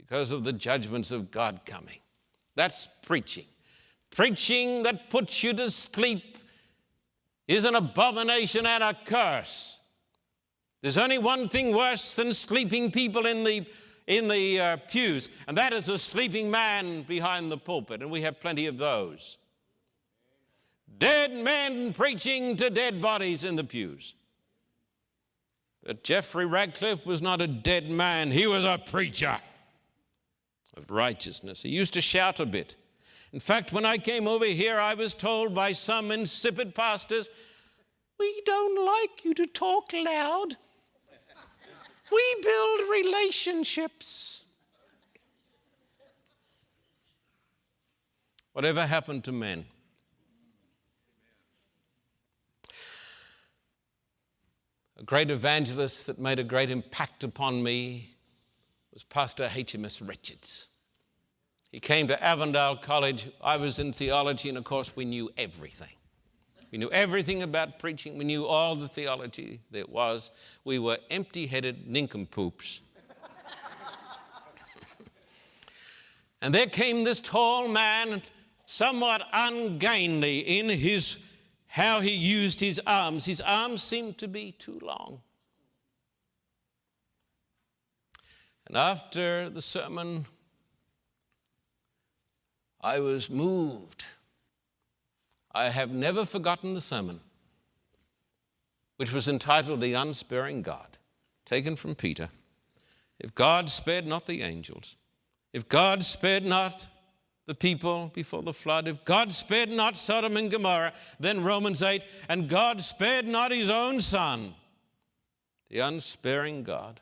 because of the judgments of God coming. That's preaching. Preaching that puts you to sleep is an abomination and a curse. There's only one thing worse than sleeping people in the pews, and that is a sleeping man behind the pulpit, and we have plenty of those. Dead men preaching to dead bodies in the pews. But Jeffrey Radcliffe was not a dead man. He was a preacher of righteousness. He used to shout a bit. In fact, when I came over here, I was told by some insipid pastors, "We don't like you to talk loud. We build relationships." Whatever happened to men? A great evangelist that made a great impact upon me was Pastor HMS Richards. He came to Avondale College. I was in theology, and of course we knew everything. We knew everything about preaching. We knew all the theology there was. We were empty-headed nincompoops. And there came this tall man, somewhat ungainly in how he used his arms. His arms seemed to be too long. And after the sermon, I was moved. I have never forgotten the sermon, which was entitled "The Unsparing God," taken from Peter. If God spared not the angels, if God spared not the people before the flood, if God spared not Sodom and Gomorrah, then Romans 8, and God spared not his own son, the unsparing God.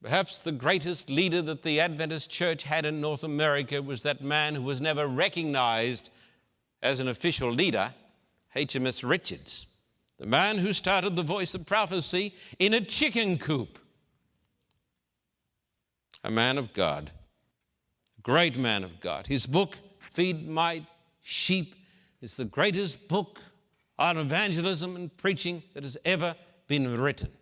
Perhaps the greatest leader that the Adventist church had in North America was that man who was never recognized as an official leader, HMS Richards, the man who started the Voice of Prophecy in a chicken coop. A man of God, a great man of God. His book, Feed My Sheep, is the greatest book on evangelism and preaching that has ever been written.